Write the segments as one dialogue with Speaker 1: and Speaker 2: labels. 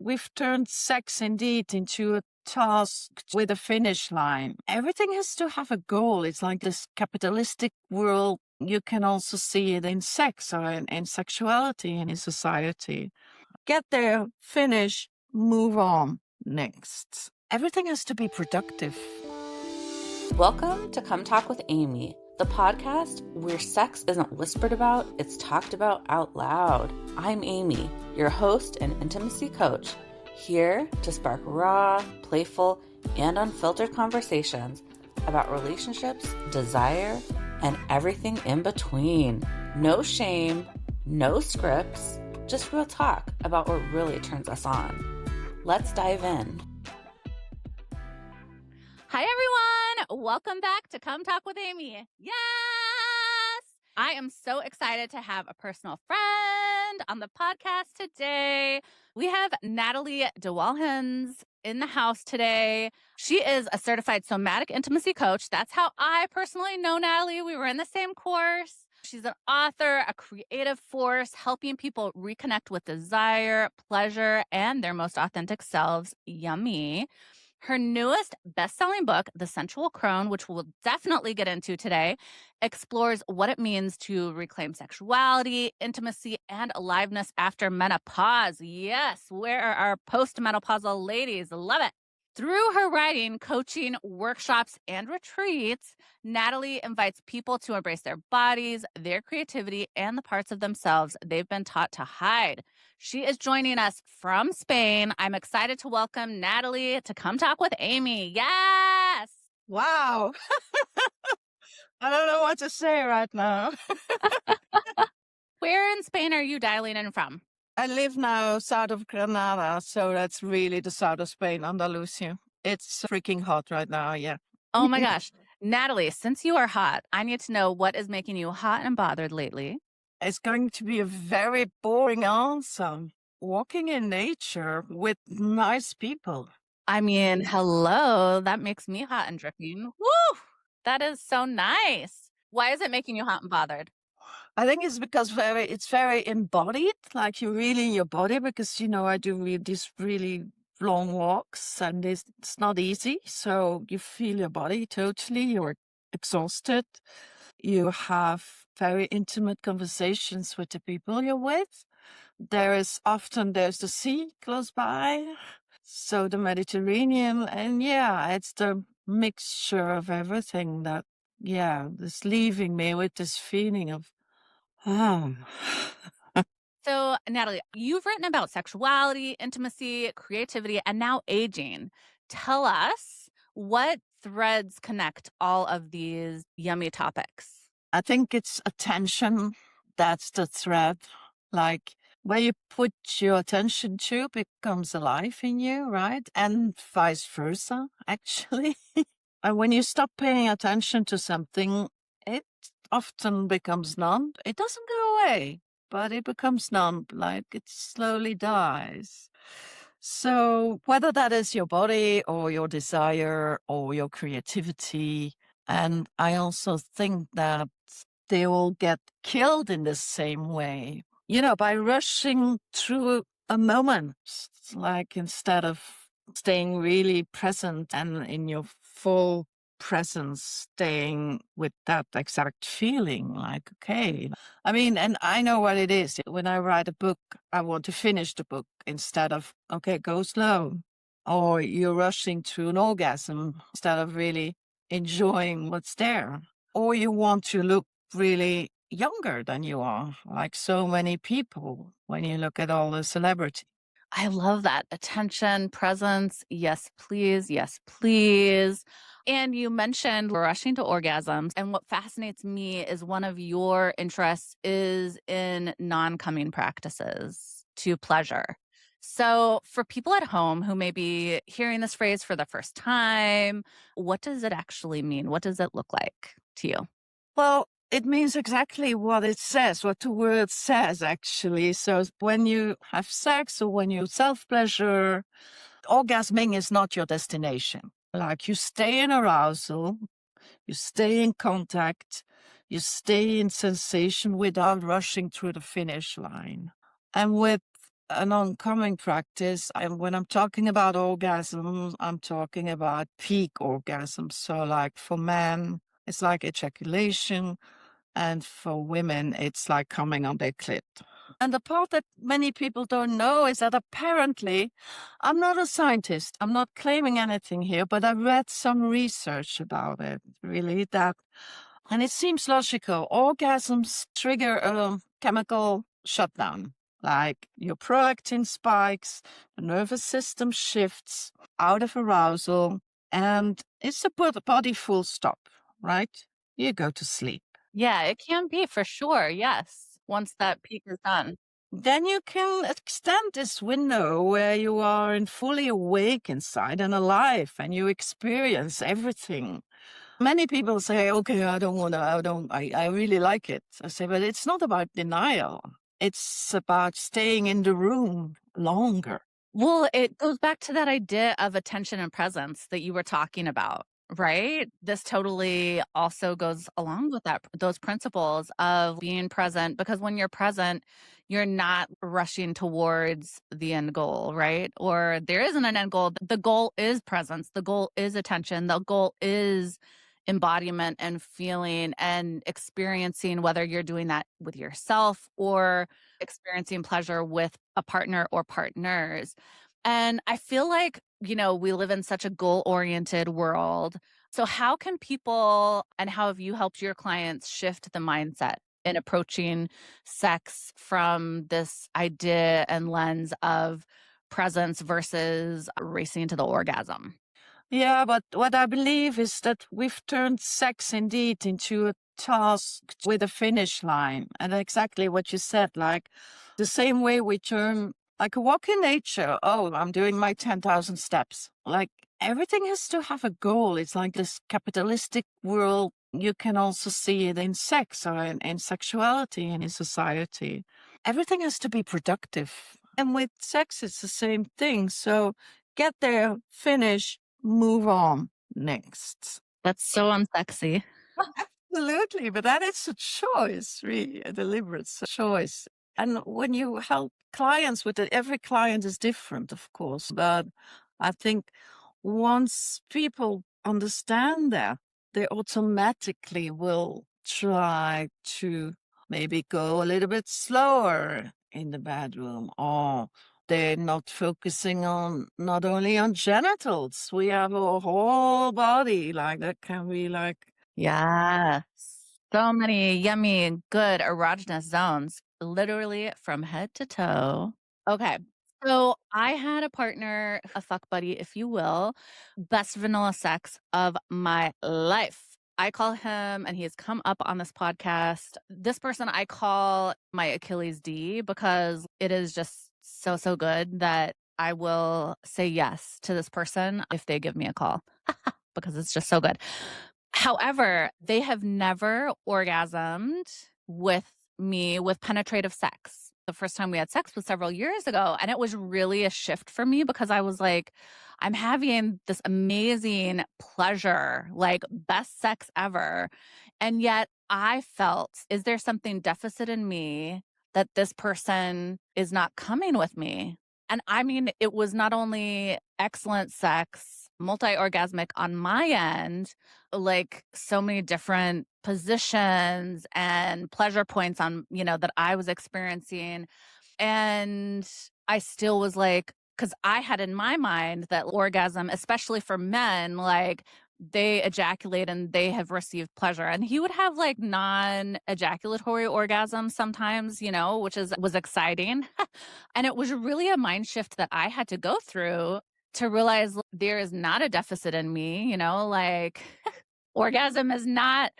Speaker 1: we've turned sex indeed into a task with a finish line. Everything has to have a goal. It's like this capitalistic world. You can also see it in sex or in sexuality and in society. Get there, finish, move on, next. Everything has to be productive.
Speaker 2: Welcome to Come Talk with Aimee, the podcast where sex isn't whispered about, it's talked about out loud. I'm Aimee, your host and intimacy coach, here to spark raw, playful, and unfiltered conversations about relationships, desire, and everything in between. No shame, no scripts, just real talk about what really turns us on. Let's dive in. Hi, everyone. Welcome back to Come Talk with Aimee. Yes! I am so excited to have a personal friend on the podcast today. We have Nathalie Dewalhens in the house today. She is a certified somatic intimacy coach. That's how I personally know Nathalie. We were in the same course. She's an author, a creative force, helping people reconnect with desire, pleasure, and their most authentic selves. Yummy. Her newest best-selling book, The Sensual Crone, which we'll definitely get into today, explores what it means to reclaim sexuality, intimacy, and aliveness after menopause. Yes, where are our post-menopausal ladies? Love it. Through her writing, coaching, workshops, and retreats, Nathalie invites people to embrace their bodies, their creativity, and the parts of themselves they've been taught to hide. She is joining us from Spain. I'm excited to welcome Nathalie to Come Talk with Aimee. Yes!
Speaker 1: Wow. I don't know what to say right now.
Speaker 2: Where in Spain are you dialing in from?
Speaker 1: I live now south of Granada, so that's really the south of Spain, Andalusia. It's freaking hot right now, yeah.
Speaker 2: Oh my gosh. Nathalie, since you are hot, I need to know what is making you hot and bothered lately.
Speaker 1: It's going to be a very boring answer. Walking in nature with nice people.
Speaker 2: I mean, hello, that makes me hot and dripping. Woo! That is so nice. Why is it making you hot and bothered?
Speaker 1: I think it's because it's very embodied, like you're really in your body, because, I do these really long walks and it's not easy. So you feel your body totally, you're exhausted. You have very intimate conversations with the people you're with. There's the sea close by. So the Mediterranean, and it's the mixture of everything that, is leaving me with this feeling of,
Speaker 2: So, Nathalie, you've written about sexuality, intimacy, creativity, and now aging. Tell us what threads connect all of these yummy topics.
Speaker 1: I think it's attention. That's the thread. Like where you put your attention to becomes alive in you, right? And vice versa, actually. And when you stop paying attention to something, it often becomes numb. It doesn't go away, but it becomes numb, like it slowly dies. So whether that is your body or your desire or your creativity, and I also think that they all get killed in the same way, by rushing through a moment, like instead of staying really present and in your full presence, staying with that exact feeling, like, okay. I mean, and I know what it is. When I write a book, I want to finish the book instead of, okay, go slow. Or you're rushing through an orgasm instead of really enjoying what's there. Or you want to look really younger than you are, like so many people when you look at all the celebrities.
Speaker 2: I love that. Attention, presence. Yes, please. Yes, please. And you mentioned rushing to orgasms. And what fascinates me is one of your interests is in non-coming practices to pleasure. So for people at home who may be hearing this phrase for the first time, what does it actually mean? What does it look like to you?
Speaker 1: Well, it means exactly what it says, what the word says, actually. So when you have sex or when you self-pleasure, orgasming is not your destination. Like you stay in arousal, you stay in contact, you stay in sensation without rushing through the finish line. And with an oncoming practice. And when I'm talking about orgasms, I'm talking about peak orgasms. So, like for men, it's like ejaculation, and for women, it's like coming on their clit. And the part that many people don't know is that apparently, I'm not a scientist, I'm not claiming anything here, but I read some research about it, really, that, and it seems logical. Orgasms trigger a chemical shutdown, like your prolactin spikes, the nervous system shifts out of arousal, and it's a body full stop, right? You go to sleep.
Speaker 2: Yeah, it can be for sure. Yes. Once that peak is done.
Speaker 1: Then you can extend this window where you are in fully awake inside and alive and you experience everything. Many people say, okay, I really like it. I say, but it's not about denial. It's about staying in the room longer.
Speaker 2: Well, it goes back to that idea of attention and presence that you were talking about, right? This totally also goes along with that, those principles of being present, because when you're present, you're not rushing towards the end goal, right? Or there isn't an end goal. The goal is presence. The goal is attention. The goal is embodiment and feeling and experiencing, whether you're doing that with yourself or experiencing pleasure with a partner or partners. And I feel like, we live in such a goal oriented world. So, how can people and how have you helped your clients shift the mindset in approaching sex from this idea and lens of presence versus racing to the orgasm?
Speaker 1: Yeah, but what I believe is that we've turned sex indeed into a task with a finish line. And exactly what you said, like the same way we turn like a walk in nature. Oh, I'm doing my 10,000 steps. Like everything has to have a goal. It's like this capitalistic world. You can also see it in sex or in sexuality and in society. Everything has to be productive. And with sex, it's the same thing. So get there, finish, move on next.
Speaker 2: That's so unsexy.
Speaker 1: Absolutely, but that is a choice, really, a deliberate choice. And when you help clients with it, every client is different, of course. But I think once people understand that, they automatically will try to maybe go a little bit slower in the bedroom, or they're not focusing on not only on genitals. We have a whole body like that can be like.
Speaker 2: Yeah. So many yummy, good erogenous zones, literally from head to toe. Okay. So I had a partner, a fuck buddy, if you will, best vanilla sex of my life. I call him, and he has come up on this podcast. This person I call my Achilles D because it is just so, so good that I will say yes to this person if they give me a call because it's just so good. However, they have never orgasmed with me with penetrative sex. The first time we had sex was several years ago, and it was really a shift for me because I was like, I'm having this amazing pleasure, like best sex ever. And yet I felt, is there something deficit in me that this person is not coming with me? And I mean, it was not only excellent sex, multi orgasmic on my end, like so many different positions and pleasure points on, that I was experiencing. And I still was like, because I had in my mind that orgasm, especially for men, like they ejaculate and they have received pleasure. And he would have like non ejaculatory orgasms sometimes, which was exciting. And it was really a mind shift that I had to go through to realize there is not a deficit in me, like orgasm is not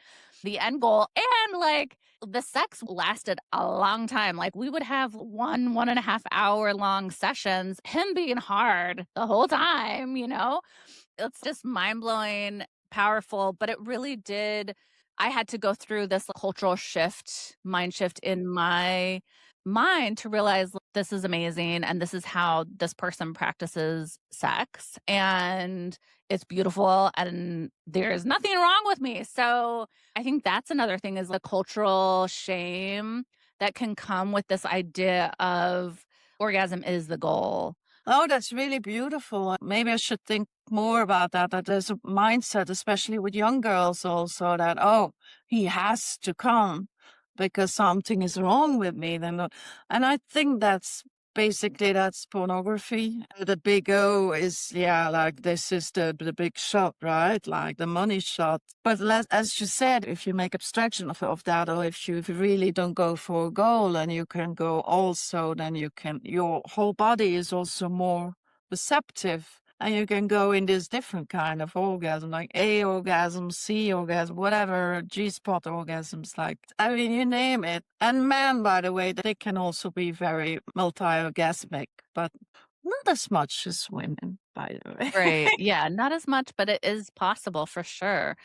Speaker 2: the end goal. And like the sex lasted a long time. Like we would have 1.5 hour long sessions, him being hard the whole time, It's just mind blowing, powerful, but it really did. I had to go through this cultural shift, mind shift in my mind to realize this is amazing and this is how this person practices sex and it's beautiful and there's nothing wrong with me. So I think that's another thing is the cultural shame that can come with this idea of orgasm is the goal.
Speaker 1: Oh, that's really beautiful. Maybe I should think more about that. That there's a mindset, especially with young girls, also that, oh, he has to come because something is wrong with me. And I think that's pornography. The big O is, yeah, like this is the big shot, right? Like the money shot. But as you said, if you make abstraction of that, or if you really don't go for a goal and you can go also, then your whole body is also more receptive. And you can go in this different kind of orgasm, like A orgasm, C orgasm, whatever, G-spot orgasms, like, I mean, you name it. And men, by the way, they can also be very multi-orgasmic, but not as much as women, by the way.
Speaker 2: Right. Yeah, not as much, but it is possible for sure.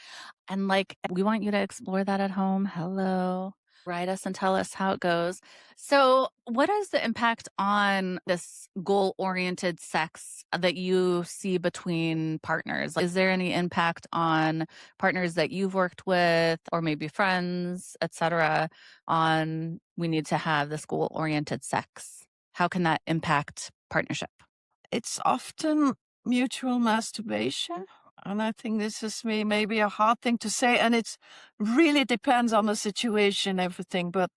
Speaker 2: And like, we want you to explore that at home. Hello. Write us and tell us how it goes. So, what is the impact on this goal oriented sex that you see between partners? Is there any impact on partners that you've worked with or maybe friends, etc., on we need to have this goal oriented sex? How can that impact partnership?
Speaker 1: It's often mutual masturbation. And I think this is maybe a hard thing to say. And it's really depends on the situation, everything. But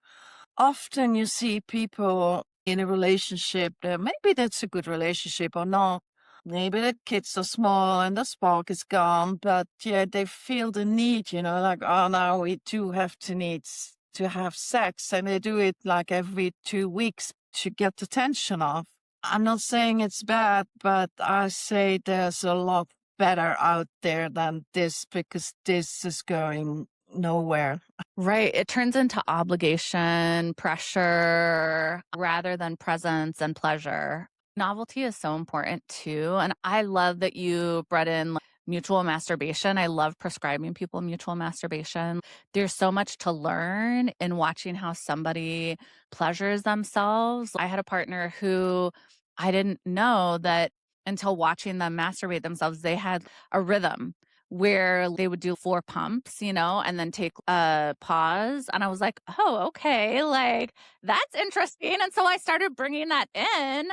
Speaker 1: often you see people in a relationship that maybe that's a good relationship or not. Maybe the kids are small and the spark is gone, but yeah, they feel the need, like, oh, now we do have to have sex, and they do it like every 2 weeks to get the tension off. I'm not saying it's bad, but I say there's a lot better out there than this because this is going nowhere.
Speaker 2: Right. It turns into obligation, pressure, rather than presence and pleasure. Novelty is so important too. And I love that you brought in mutual masturbation. I love prescribing people mutual masturbation. There's so much to learn in watching how somebody pleasures themselves. I had a partner who I didn't know that until watching them masturbate themselves, they had a rhythm where they would do 4 pumps, and then take a pause. And I was like, oh, okay, like that's interesting. And so I started bringing that in,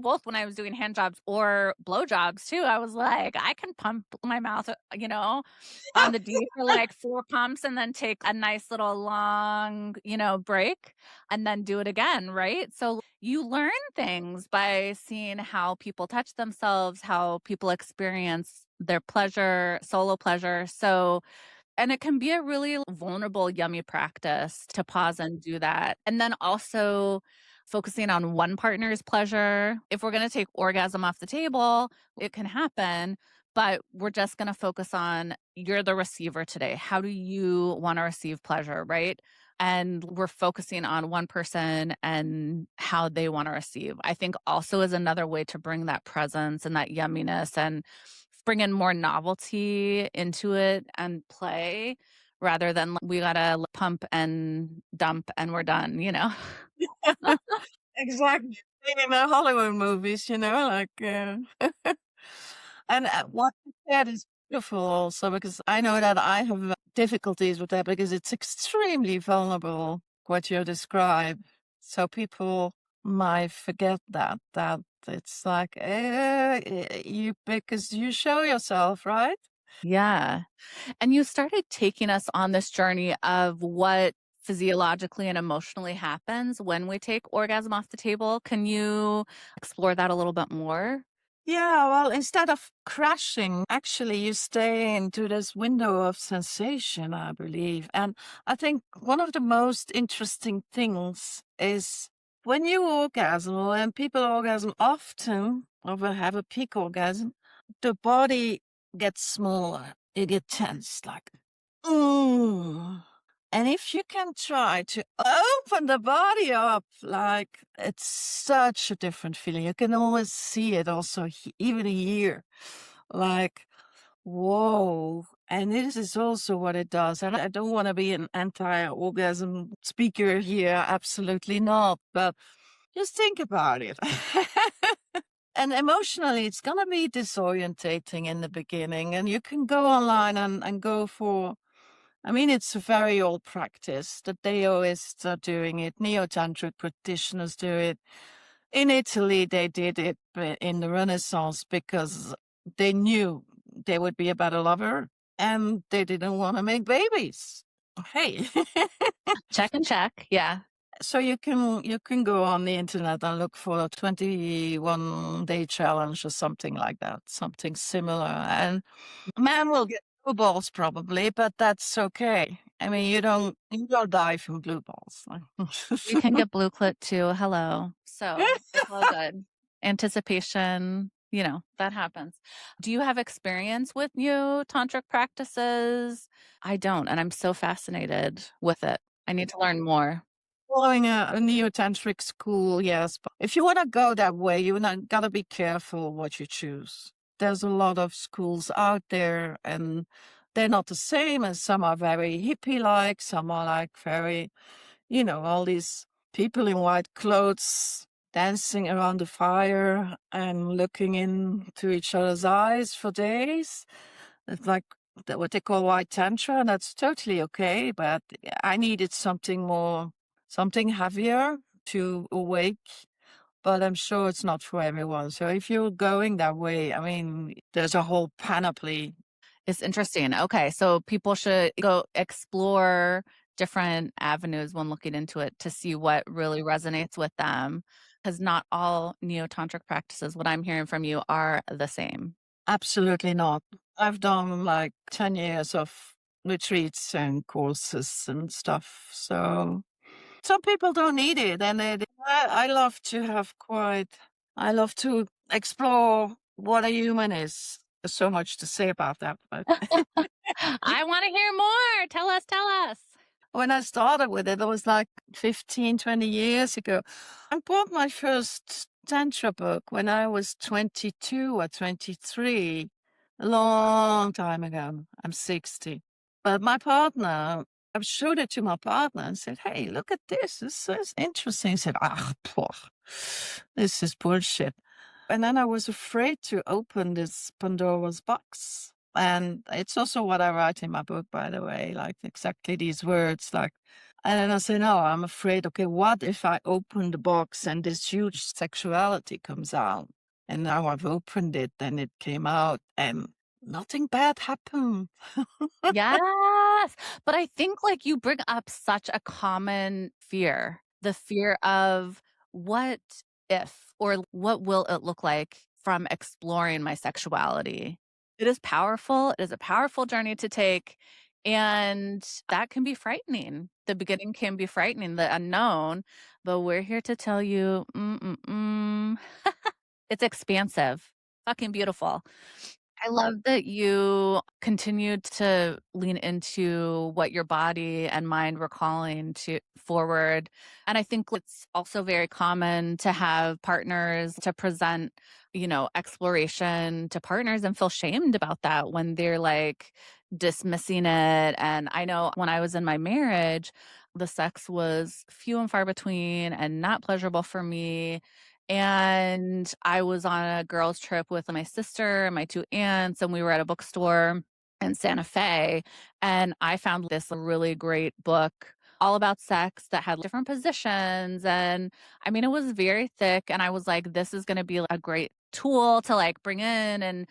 Speaker 2: both when I was doing hand jobs or blow jobs too. I was like, I can pump my mouth, on the D for like 4 pumps and then take a nice little long, break and then do it again. Right. So you learn things by seeing how people touch themselves, how people experience their pleasure, solo pleasure. So, and it can be a really vulnerable, yummy practice to pause and do that. And then also focusing on one partner's pleasure. If we're going to take orgasm off the table, it can happen, but we're just going to focus on you're the receiver today. How do you want to receive pleasure, right? And we're focusing on one person and how they want to receive. I think also is another way to bring that presence and that yumminess and bring in more novelty into it and play rather than we gotta pump and dump and we're done, you know?
Speaker 1: Exactly. In the Hollywood movies, like, and what you said is beautiful also because I know that I have difficulties with that because it's extremely vulnerable what you describe. So people might forget that it's like, you because you show yourself, right?
Speaker 2: Yeah. And you started taking us on this journey of what physiologically and emotionally happens when we take orgasm off the table. Can you explore that a little bit more?
Speaker 1: Yeah, well, instead of crashing, actually, you stay into this window of sensation, I believe. And I think one of the most interesting things is when you orgasm, or when people orgasm often, or will have a peak orgasm, the body gets smaller. You get tense, like, ooh. And if you can try to open the body up, like it's such a different feeling. You can always see it also, even here. Like, whoa. And this is also what it does. And I don't want to be an anti-orgasm speaker here. Absolutely not. But just think about it. And emotionally, it's going to be disorientating in the beginning. And you can go online and go for, I mean, it's a very old practice. The Daoists are doing it. Neo-tantric practitioners do it. In Italy, they did it in the Renaissance because they knew they would be a better lover and they didn't want to make babies. Hey.
Speaker 2: Check and check. Yeah.
Speaker 1: So you can go on the internet and look for a 21-day challenge or something like that, something similar. And man will get blue balls probably, but that's okay. I mean, you don't die from blue balls.
Speaker 2: You can get blue clit too. Hello. So it's all good. Anticipation, that happens. Do you have experience with new tantric practices? I don't, and I'm so fascinated with it. I need to learn more.
Speaker 1: Following a neo-tantric school, yes, but if you want to go that way, gotta be careful what you choose. There's a lot of schools out there, and they're not the same. And some are very hippie-like, some are like very, all these people in white clothes dancing around the fire and looking into each other's eyes for days. It's like what they call white tantra, and that's totally okay. But I needed something more, something heavier to awake. But I'm sure it's not for everyone. So if you're going that way, I mean, there's a whole panoply.
Speaker 2: It's interesting. Okay, so people should go explore different avenues when looking into it to see what really resonates with them, because not all neo-tantric practices, what I'm hearing from you, are the same.
Speaker 1: Absolutely not. I've done like 10 years of retreats and courses and stuff. So some people don't need it. And I love to I love to explore what a human is. There's so much to say about that. But
Speaker 2: I wanna hear more. Tell us.
Speaker 1: when I started with it was like 15, 20 years ago. I bought my first Tantra book when I was 22 or 23, a long time ago. I'm 60. But my partner, I showed it to my partner and said, "Hey, look at this. This is interesting." He said, "Ah, poor. This is bullshit." And then I was afraid to open this Pandora's box. And it's also what I write in my book, by the way, like exactly these words. And then I say, no, I'm afraid, okay, what if I open the box and this huge sexuality comes out? And now I've opened it and it came out and nothing bad happened.
Speaker 2: Yes, but I think, like, you bring up such a common fear, the fear of what if or what will it look like from exploring my sexuality. It is powerful, it is a powerful journey to take, and that can be frightening. The beginning can be frightening, the unknown, but we're here to tell you, it's expansive, fucking beautiful. I love that you continued to lean into what your body and mind were calling to forward. And I think it's also very common to have partners to present, exploration to partners and feel shamed about that when they're like dismissing it. And I know when I was in my marriage, the sex was few and far between and not pleasurable for me. And I was on a girls' trip with my sister and my 2 aunts, and we were at a bookstore in Santa Fe, and I found this really great book all about sex that had different positions, and I mean, it was very thick, and I was like, "This is gonna be a great tool to, like, bring in and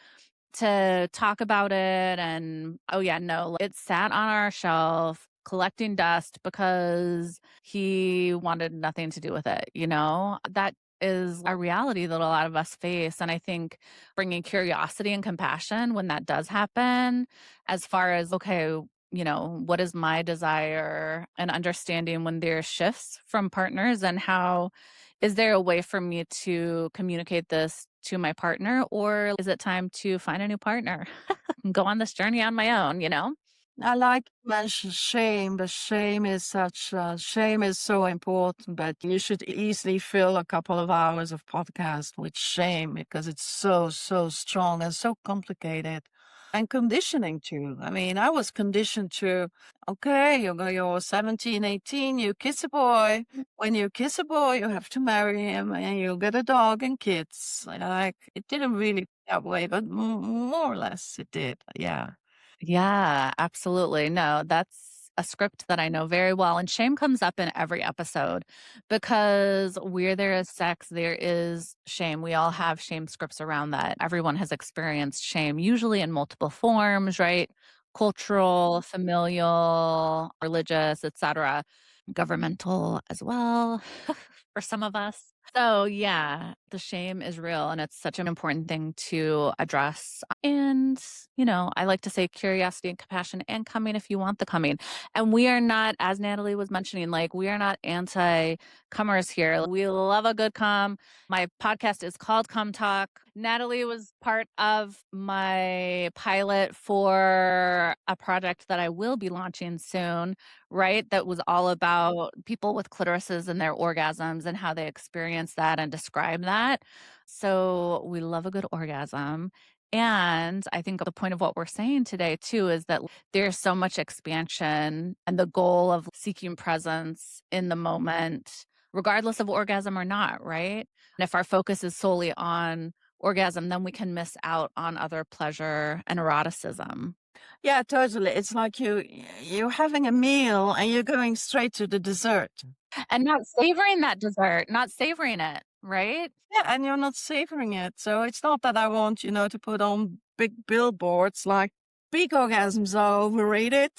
Speaker 2: to talk about it," and oh, yeah, no, it sat on our shelf collecting dust because he wanted nothing to do with it, That is a reality that a lot of us face, and I think bringing curiosity and compassion when that does happen, as far as, okay, what is my desire, and understanding when there are shifts from partners, and how is there a way for me to communicate this to my partner, or is it time to find a new partner and go on this journey on my own,
Speaker 1: I like to mention shame. Shame is so important, but you should easily fill a couple of hours of podcast with shame because it's so, so strong and so complicated. And conditioning too. I mean, I was conditioned to, okay, you're 17, 18, you kiss a boy. When you kiss a boy, you have to marry him and you'll get a dog and kids. Like, it didn't really that way, but more or less it did. Yeah.
Speaker 2: Yeah, absolutely. No, that's a script that I know very well, and shame comes up in every episode because where there is sex, there is shame. We all have shame scripts around that. Everyone has experienced shame, usually in multiple forms, right? Cultural, familial, religious, etc., governmental as well for some of us. So, yeah, the shame is real and it's such an important thing to address. And, I like to say curiosity and compassion and coming if you want the coming. And we are not, as Natalie was mentioning, like we are not anti comers here. We love a good come. My podcast is called Come Talk. Natalie was part of my pilot for a project that I will be launching soon, right? That was all about people with clitorises and their orgasms and how they experience that and describe that. So we love a good orgasm. And I think the point of what we're saying today, too, is that there's so much expansion and the goal of seeking presence in the moment, regardless of orgasm or not, right? And if our focus is solely on orgasm, then we can miss out on other pleasure and eroticism.
Speaker 1: Yeah, totally. It's like you're having a meal and you're going straight to the dessert.
Speaker 2: And not savoring that dessert, not savoring it, right?
Speaker 1: Yeah, and you're not savoring it. So it's not that I want, to put on big billboards like peak orgasms are overrated.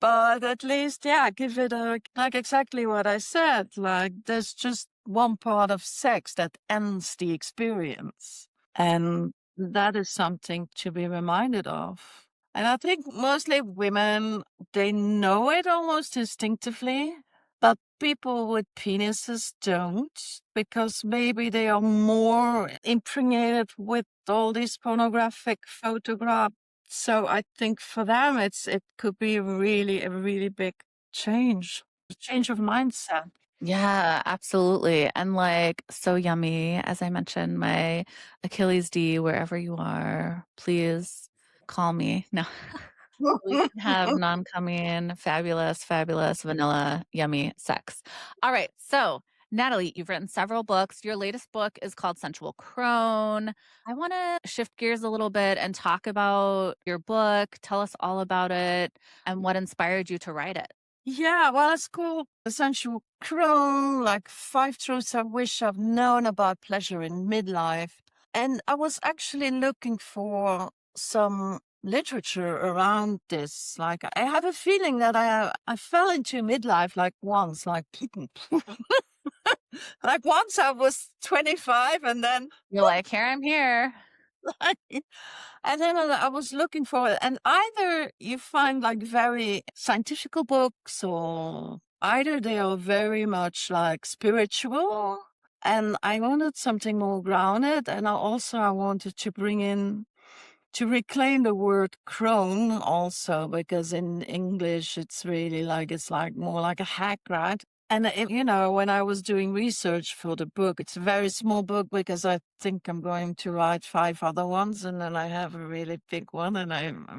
Speaker 1: But at least, yeah, give it like exactly what I said. Like there's just one part of sex that ends the experience. And that is something to be reminded of. And I think mostly women, they know it almost instinctively, but people with penises don't, because maybe they are more impregnated with all these pornographic photographs. So I think for them, it could be really a really big change, a change of mindset.
Speaker 2: Yeah, absolutely. And like so yummy, as I mentioned, my Achilles D, wherever you are, please call me. No. We can have non-coming, fabulous, fabulous, vanilla, yummy sex. All right. So, Natalie, you've written several books. Your latest book is called Sensual Crone. I want to shift gears a little bit and talk about your book. Tell us all about it and what inspired you to write it.
Speaker 1: Yeah, well, it's called the Sensual Crone, like 5 truths I wish I've known about pleasure in midlife. And I was actually looking for some literature around this. Like, I have a feeling that I fell into midlife like once, like, like once I was 25 and then
Speaker 2: You're like, here I'm here.
Speaker 1: and then I was looking for it. And either you find like very scientific books, or either they are very much like spiritual. And I wanted something more grounded. And I wanted to bring in, to reclaim the word crone also, because in English it's really like, it's like more like a hack, right? And when I was doing research for the book, it's a very small book because I think I'm going to write 5 other ones, and then I have a really big one. And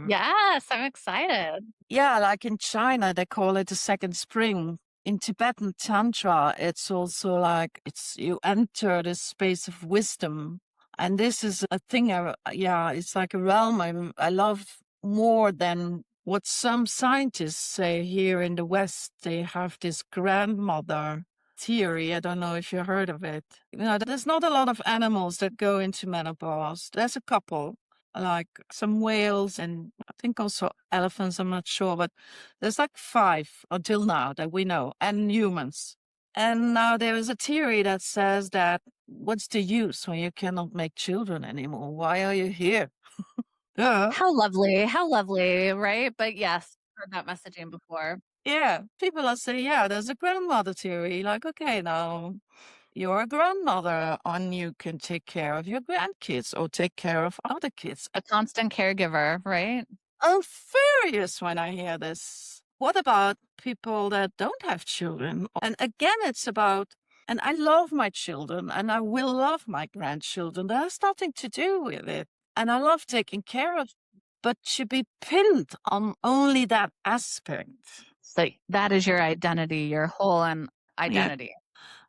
Speaker 2: Yes, I'm excited.
Speaker 1: yeah, like in China, they call it the second spring. In Tibetan Tantra, it's also like you enter this space of wisdom. And this is a thing, yeah, it's like a realm I love more than what some scientists say here in the West. They have this grandmother theory. I don't know if you heard of it. There's not a lot of animals that go into menopause. There's a couple, like some whales and I think also elephants, I'm not sure, but there's like 5 until now that we know, and humans. And now there is a theory that says that what's the use when you cannot make children anymore? Why are you here? Yeah.
Speaker 2: How lovely, right? But yes, heard that messaging before.
Speaker 1: Yeah, people are saying, yeah, there's a grandmother theory. Like, okay, now you're a grandmother and you can take care of your grandkids or take care of other kids.
Speaker 2: A constant caregiver, right?
Speaker 1: I'm furious when I hear this. What about people that don't have children? And again, it's about, and I love my children and I will love my grandchildren. That has nothing to do with it. And I love taking care of, but to be pinned on only that aspect.
Speaker 2: So that is your identity, your whole and
Speaker 1: Yeah.
Speaker 2: identity.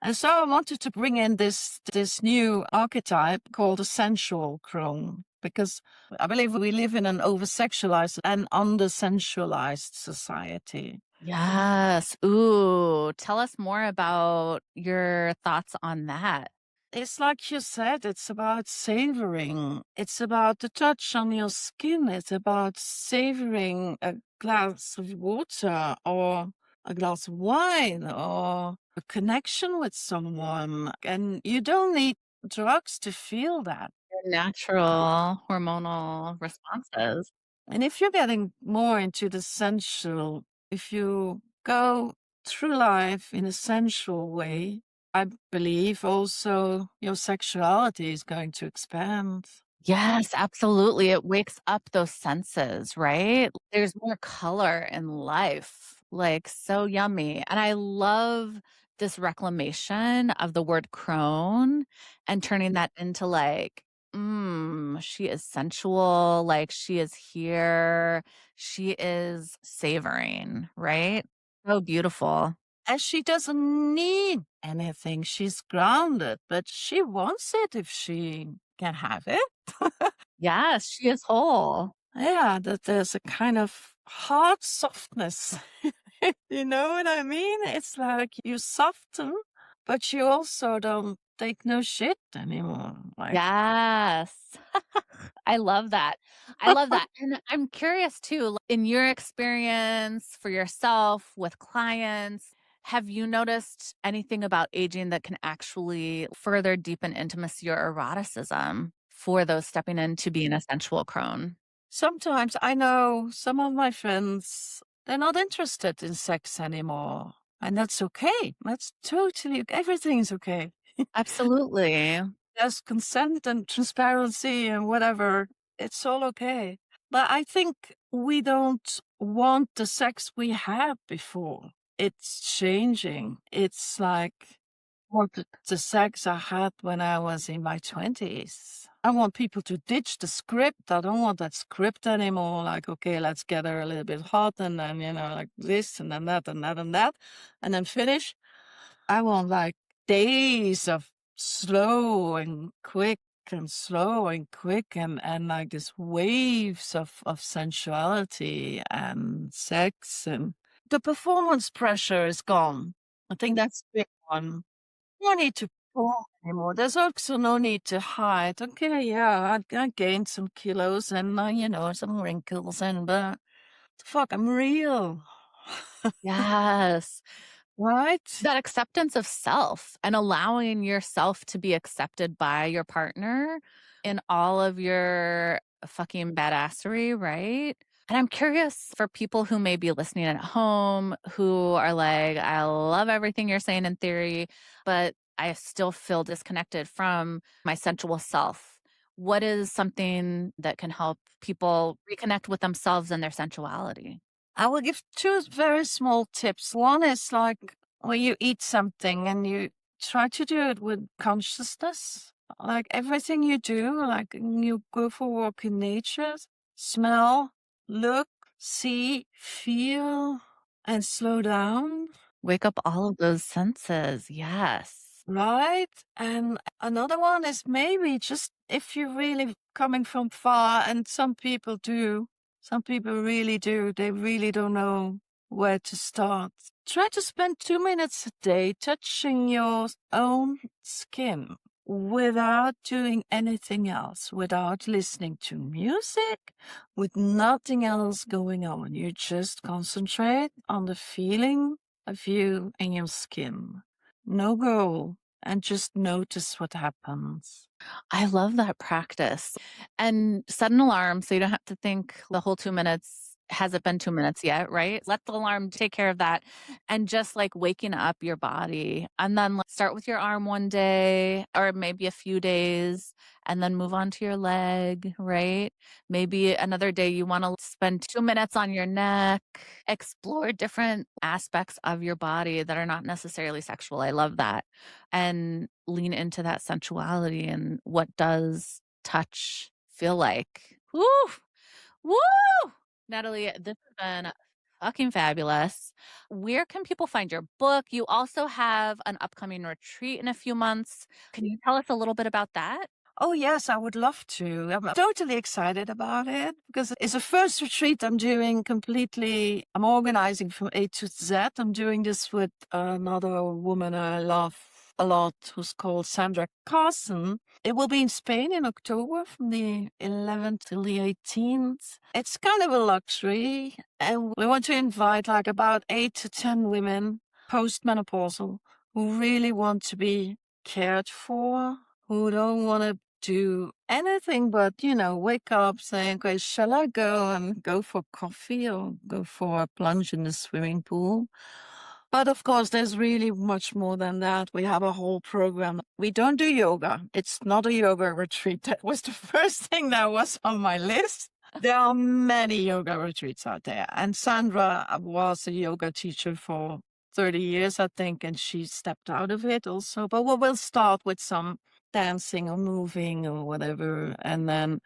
Speaker 1: And so I wanted to bring in this new archetype called the sensual crone. because I believe we live in an oversexualized and under-sensualized society.
Speaker 2: Yes. Ooh, tell us more about your thoughts on that.
Speaker 1: It's like you said, it's about savoring. It's about the touch on your skin. It's about savoring a glass of water or a glass of wine or a connection with someone. And you don't need drugs to feel that.
Speaker 2: Your natural hormonal responses.
Speaker 1: And if you're getting more into the sensual, if you go through life in a sensual way, I believe also your sexuality is going to expand.
Speaker 2: Yes, absolutely. It wakes up those senses, right? There's more color in life, like so yummy. And I love this reclamation of the word crone and turning that into like, she is sensual, like she is here, she is savoring, right? So beautiful.
Speaker 1: And she doesn't need anything. She's grounded, but she wants it if she can have it.
Speaker 2: Yes, she is whole.
Speaker 1: Yeah, that there's a kind of hard softness. You know what I mean? It's like you soften, but you also don't take no shit anymore. Like,
Speaker 2: Yes. I love that. I love that. And I'm curious too, in your experience for yourself with clients, have you noticed anything about aging that can actually further deepen intimacy or eroticism for those stepping into being a sensual crone?
Speaker 1: sometimes I know some of my friends, they're not interested in sex anymore. And that's okay. That's totally, everything's okay.
Speaker 2: Absolutely.
Speaker 1: There's consent and transparency and whatever. It's all okay. But I think we don't want the sex we had before. It's changing. It's like want the sex I had when I was in my 20s. I want people to ditch the script. I don't want that script anymore. Like, okay, let's get her a little bit hot and then, like this and then that and that and that, and then finish. I want like days of slow and quick and slow and quick and like this waves of sensuality and sex, and the performance pressure is gone. I think that's the big one. No need to perform anymore. There's also no need to hide. Okay, yeah, I gained some kilos and some wrinkles and but the fuck, I'm real.
Speaker 2: Yes.
Speaker 1: Right?
Speaker 2: That acceptance of self and allowing yourself to be accepted by your partner in all of your fucking badassery, right? And I'm curious for people who may be listening at home who are like, I love everything you're saying in theory, but I still feel disconnected from my sensual self. What is something that can help people reconnect with themselves and their sensuality?
Speaker 1: I will give two very small tips. One is like when you eat something and you try to do it with consciousness, like everything you do, like when you go for a walk in nature, smell, look, see, feel, and slow down.
Speaker 2: Wake up all of those senses. Yes.
Speaker 1: Right? And another one is maybe just if you're really coming from far, and some people really do, they really don't know where to start. Try to spend 2 minutes a day touching your own skin without doing anything else, without listening to music, with nothing else going on. You just concentrate on the feeling of you and your skin. No goal, and just notice what happens.
Speaker 2: I love that practice. And set an alarm so you don't have to think the whole 2 minutes. Has it been 2 minutes yet? Right? Let the alarm take care of that. And just like waking up your body. And then start with your arm one day or maybe a few days and then move on to your leg. Right? Maybe another day you want to spend 2 minutes on your neck, explore different aspects of your body that are not necessarily sexual. I love that. And lean into that sensuality and what does touch feel like. Woo! Woo! Natalie, this has been fucking fabulous. Where can people find your book? You also have an upcoming retreat in a few months. Can you tell us a little bit about that?
Speaker 1: Oh, yes, I would love to. I'm totally excited about it because it's the first retreat I'm doing completely. I'm organizing from A to Z. I'm doing this with another woman I love a lot who's called Sandra Carson. It will be in Spain in October from the 11th till the 18th. It's kind of a luxury. And we want to invite like about 8 to 10 women postmenopausal who really want to be cared for, who don't want to do anything but, wake up saying, okay, shall I go and go for coffee or go for a plunge in the swimming pool? But of course, there's really much more than that. We have a whole program. We don't do yoga. It's not a yoga retreat. That was the first thing that was on my list. There are many yoga retreats out there. And Sandra was a yoga teacher for 30 years, I think, and she stepped out of it also. But we'll start with some dancing or moving or whatever. And then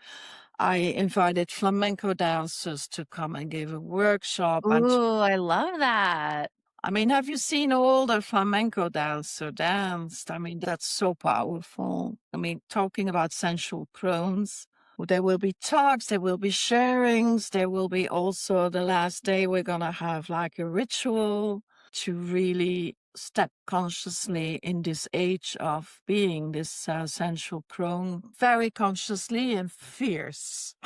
Speaker 1: I invited flamenco dancers to come and give a workshop. And
Speaker 2: Ooh, I love that.
Speaker 1: I mean, have you seen all the flamenco dancer danced? I mean, that's so powerful. I mean, talking about sensual crones, there will be talks, there will be sharings, there will be also the last day we're going to have like a ritual to really step consciously in this age of being this sensual crone, very consciously and fierce.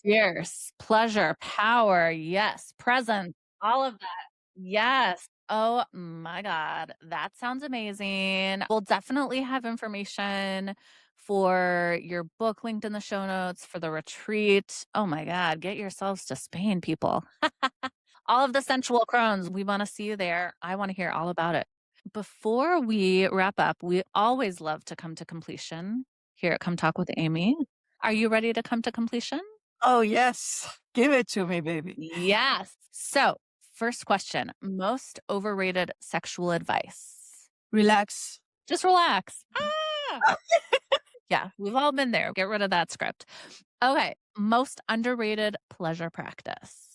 Speaker 2: Fierce, pleasure, power, yes, presence, all of that. Yes. Oh my God. That sounds amazing. We'll definitely have information for your book linked in the show notes for the retreat. Oh my God. Get yourselves to Spain, people. All of the sensual crones. We want to see you there. I want to hear all about it. Before we wrap up, we always love to come to completion here at Come Talk with Aimee. Are you ready to come to completion?
Speaker 1: Oh, yes. Give it to me, baby.
Speaker 2: Yes. So, first question, most overrated sexual advice.
Speaker 1: Relax.
Speaker 2: Just relax. Ah! Yeah, we've all been there. Get rid of that script. Okay. Most underrated pleasure practice.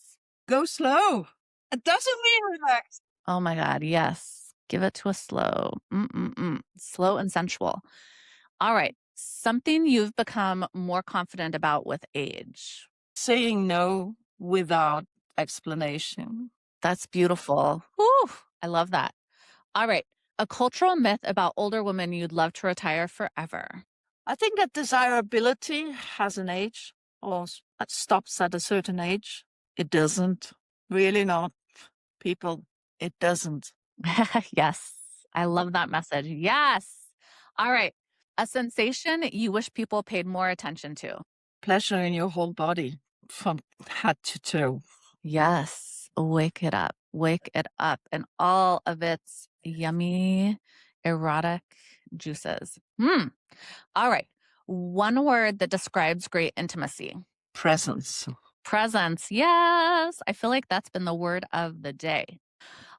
Speaker 1: Go slow. It doesn't mean relax.
Speaker 2: Oh my God. Yes. Give it to us slow. Mm-mm-mm. Slow and sensual. All right. Something you've become more confident about with age.
Speaker 1: Saying no without explanation.
Speaker 2: That's beautiful. Whew, I love that. All right. A cultural myth about older women you'd love to retire forever.
Speaker 1: I think that desirability has an age or it stops at a certain age. It doesn't. Really not. People, it doesn't.
Speaker 2: Yes. I love that message. Yes. All right. A sensation you wish people paid more attention to.
Speaker 1: Pleasure in your whole body from head to toe.
Speaker 2: Yes. Wake it up. Wake it up. And all of its yummy, erotic juices. All right. One word that describes great intimacy.
Speaker 1: Presence.
Speaker 2: Presence. Yes. I feel like that's been the word of the day.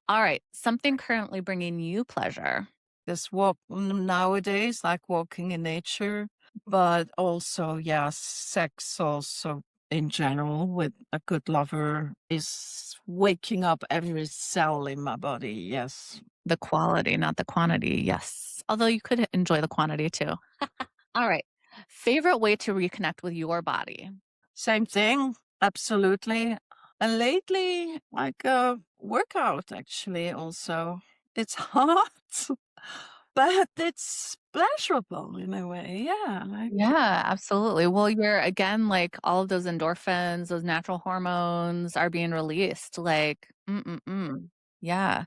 Speaker 2: All right. Something currently bringing you pleasure.
Speaker 1: This walk nowadays, like walking in nature, but also, yeah, sex also in general with a good lover is waking up every cell in my body. Yes.
Speaker 2: The quality, not the quantity. Yes. Although you could enjoy the quantity too. All right. Favorite way to reconnect with your body.
Speaker 1: Same thing. Absolutely. And lately, like a workout actually also. It's hard, but it's pleasurable in a way. Yeah.
Speaker 2: Yeah, absolutely. Well, you're again like all of those endorphins, those natural hormones are being released. Like, yeah.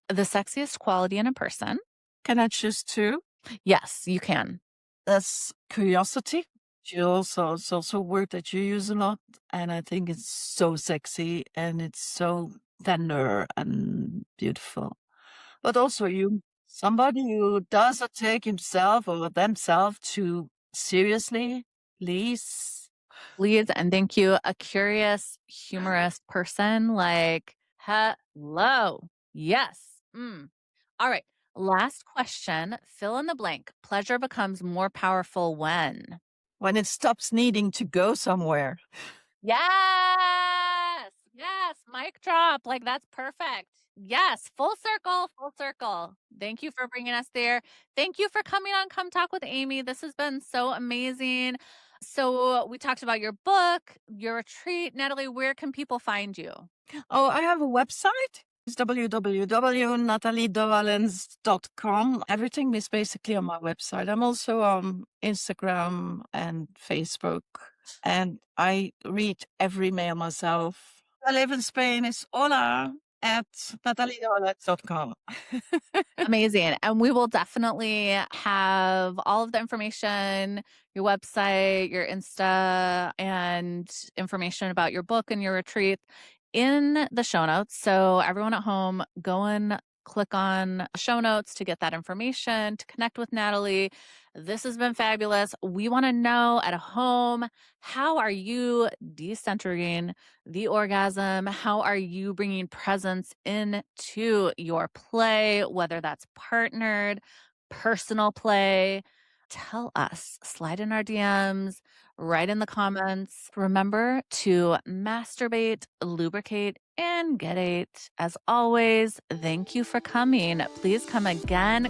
Speaker 2: The sexiest quality in a person.
Speaker 1: Can I choose two?
Speaker 2: Yes, you can.
Speaker 1: That's curiosity. It's also a word that you use a lot. And I think it's so sexy and it's so tender and beautiful. But also somebody who doesn't take himself or themselves too seriously, please.
Speaker 2: Please and thank you. A curious, humorous person. Like, hello. Yes. All right. Last question. Fill in the blank. Pleasure becomes more powerful when.
Speaker 1: When it stops needing to go somewhere.
Speaker 2: Yes. Yes. Mic drop. Like, that's perfect. Yes, full circle, full circle. Thank you for bringing us there. Thank you for coming on Come Talk with Aimee. This has been so amazing. So we talked about your book, your retreat. Nathalie, where can people find you?
Speaker 1: Oh, I have a website. It's www.nathaliedewalhens.com. Everything is basically on my website. I'm also on Instagram and Facebook, and I read every mail myself. I live in Spain. It's hola at nathaliedewalhens.com.
Speaker 2: Amazing. And we will definitely have all of the information, your website, your Insta, and information about your book and your retreat in the show notes. So everyone at home, go and click on show notes to get that information, to connect with Nathalie. This has been fabulous. We want to know at home, how are you decentering the orgasm? How are you bringing presence into your play, whether that's partnered, personal play? Tell us, slide in our DMs, write in the comments. Remember to masturbate, lubricate, and get it. As always, thank you for coming. Please come again,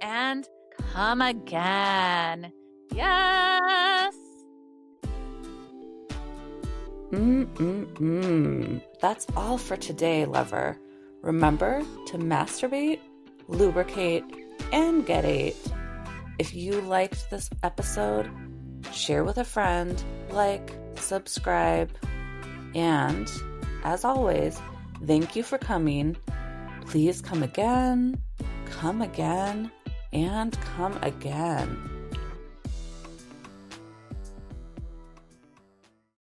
Speaker 2: and come again. Yes. That's all for today, lover. Remember to masturbate, lubricate, and get it. If you liked this episode, share with a friend, like, subscribe, and as always, thank you for coming. Please come again, and come again.